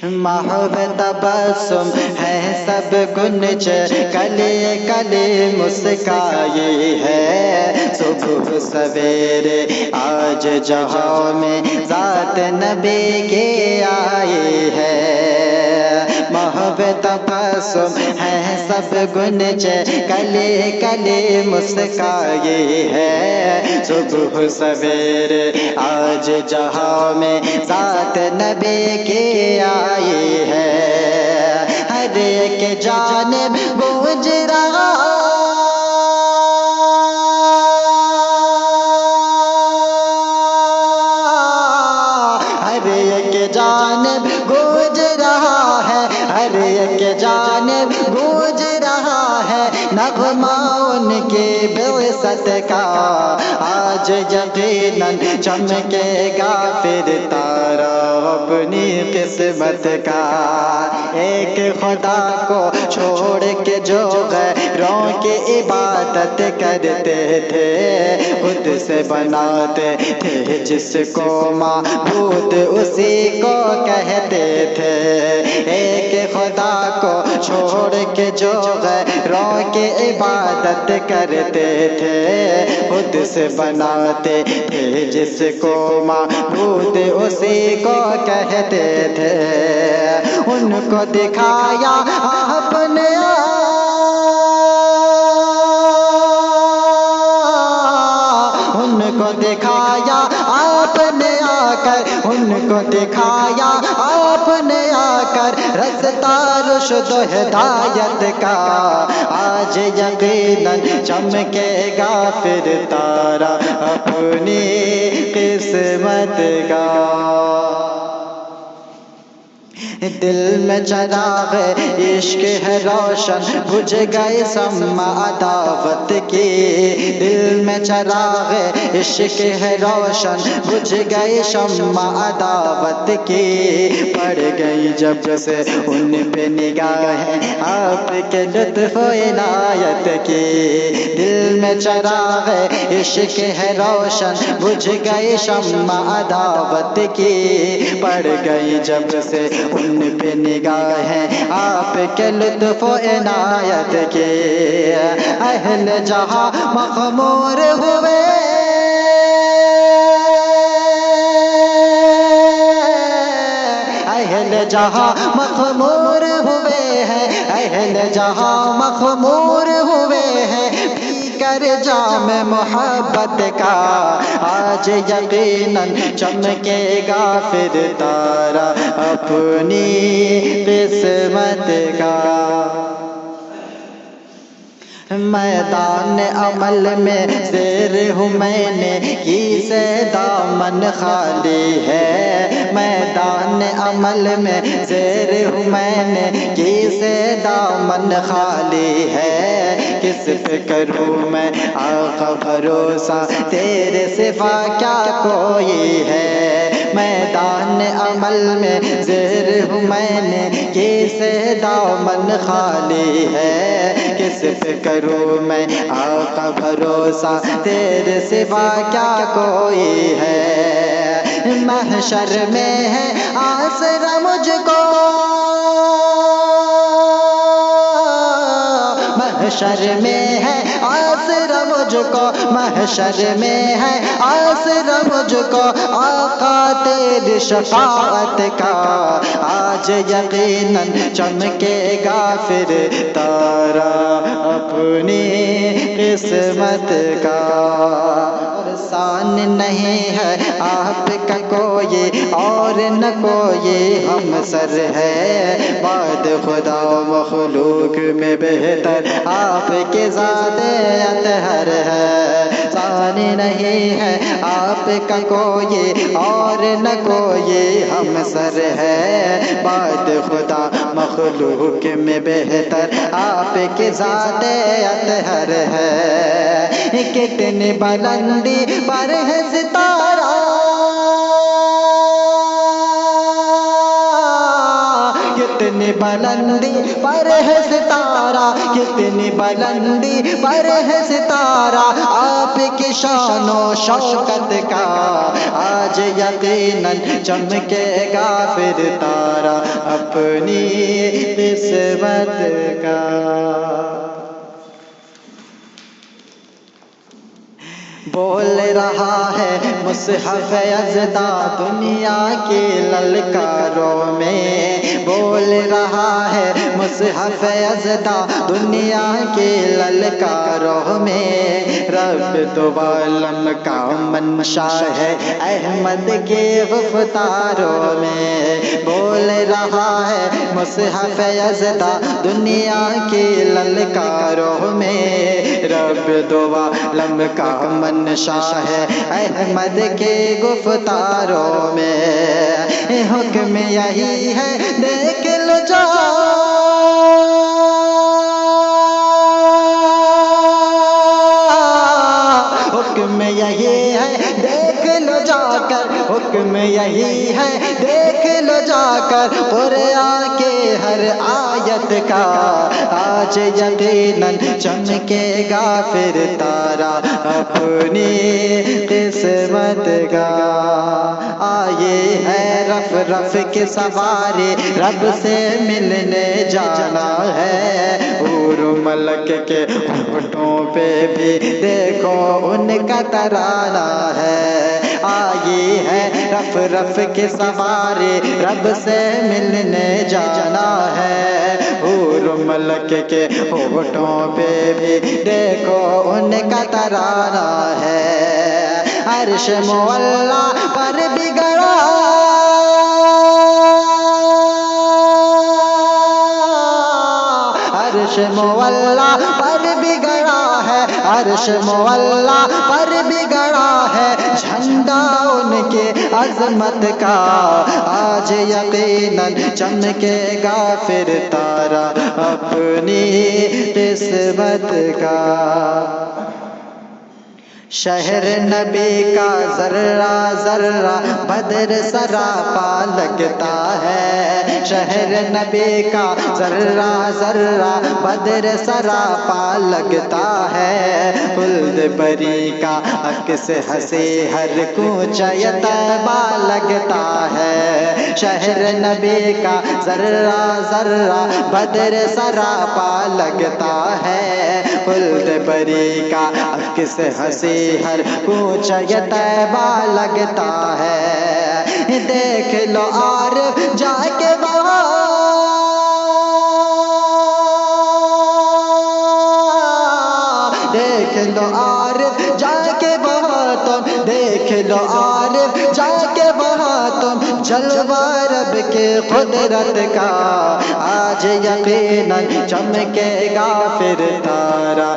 محو تبسم ہے سب گنج clay clay مسکائی ہے صبح سویرے آج جہاں میں ذات نبی کے آئی ہے محو تبسم ہے سب گنج کلے کلے مسکائی ہے صبح سویرے آج جہاں میں ذات نبی کے آئی ہے ہر ایک جانب گونج رہا ہر ایک جانب گونج رہا ہے ہر ایک جانب گونج رہا ہے نغمہ ان کی بعثت کا آج یقیناً چمکے گا پھر تارا اپنی قسمت کا ایک خدا کو چھوڑ کے جو غیروں کی عبادت کرتے تھے خود سے بناتے تھے جس کو معبود اسی کو کہتے تھے ایک خدا کو چھوڑ کے جو غیروں کی عبادت کرتے تھے خود سے بناتے تھے جس کو معبود اسی کو کہتے تھے ان کو دکھایا اپنے ان کو دکھایا آپ نے آ کر ان کو دکھایا آپ نے آ کر رستہ رشد و ہدایت کا آج یقیناً چمکے گا پھر تارا اپنی قسمت کا دل میں چراغ عشق ہے روشن بجھ گئے شمع عداوت کی دل میں چراغ عشق ہے روشن بجھ گئے شمع عداوت کی پڑ گئی جب سے ان پہ نگاہیں آپ کے لطف و عنایت کی دل میں چراغ عشق ہے روشن بجھ گئے شمع عداوت کی پڑ گئی جب سے ان پہ نگاہیں آپ کے لطف و عنایت کے اہل جہاں مخمور ہوئے اہل جہاں مخمور ہوئے ہیں اہل جہاں مخمور ہوئے ہیں کر جام محبت کا آج یقیناً چمکے گا پھر تارا اپنی قسمت کا میدان عمل میں زیر ہوں میں نے کی سے دامن خالی ہے میدان عمل میں زیر ہوں میں نے کی سے دامن خالی ہے کس پہ کروں میں آقا بھروسہ تیرے سوا کیا کوئی ہے میدان عمل میں زیر ہوں میں نے کی سے دامن خالی ہے کس پہ کروں میں آقا بھروسہ تیرے سوا کیا کوئی ہے محشر میں ہے آسرا مجھ کو محشر میں ہے آسرا مجھ کو محشر میں ہے آسرا مجھ کو آقا تیری شفاعت کا آج یقیناً چمکے گا پھر تارا اپنی قسمت کا آسان نہیں ہے آپ کا کوئی اور نہ کوئی ہم سر ہے بعد خدا و مخلوق میں بہتر آپ کے ذات اطہر ہے ثانی نہیں ہے آپ کا کوئی اور نہ کوئی ہم سر ہے بعد خدا مخلوق میں بہتر آپ کے ذات اطہر ہے کتنی بلندی پر ہے ستارہ کتنی بلندی پر ہے ستارہ، کتنی بلندی پر ہے ستارہ، آپ کی شان و شوکت کا آج یقیناً چمکے گا پھر تارا اپنی قسمت کا۔ بول رہا ہے مصحف یزداں دنیا کے للکاروں میں، بول رہا ہے مصحف یزداں دنیا کے للکاروں میں، رب دو عالم کا منشا ہے احمد کے گفتاروں میں، بول رہا ہے مصحف یزداں دنیا کے للکاروں میں، رب دو عالم کا منشا ہے احمد کے گفتاروں میں، حکم یہی ہے دیکھ لو جا، حکم یہی ہے دیکھ لو جا کر، حکم یہی ہے دیکھ لو جا کر، قرآن کے ہر آیت کا آج یقیناً چمکے گا پھر تارا اپنی قسمت کا۔ آئے ہے رف رف کے سوارے رب سے ملنے جانا ہے، حور ملک کے ہونٹوں پہ بھی دیکھو ان کا ترانہ ہے، آئے ہے رف رف کے سوارے رب سے ملنے جانا ہے، حور ملک کے ہونٹوں پہ بھی دیکھو ان کا ترانہ ہے، عرش معلا پر بھی گڑا، عرش معلا پر بھی گڑا ہے، عرش معلا پر بھی گڑا ہے، جھنڈا ان کے عظمت کا آج یقیناً چمکے گا پھر تارا اپنی قسمت کا۔ شہر نبی کا ذرہ ذرہ بدر سراپا لگتا ہے، شہر نبی کا ذرہ ذرہ بدر سراپا لگتا ہے، خلد بری کا عکس ہنسی ہر کوچہ طیبہ لگتا ہے، شہر نبی کا ذرہ ذرہ بدر سراپا لگتا ہے، خلد بری کا عکس ہنسی ہر کوچہ طیبہ لگتا ہے، دیکھ لو عارف جا کے وہاں، دیکھ لو عارف جا کے وہاں تم، دیکھ لو عارف جا کے وہاں تم، جلوہ رب کے قدرت کا آج یقیناً چمکے گا پھر تارا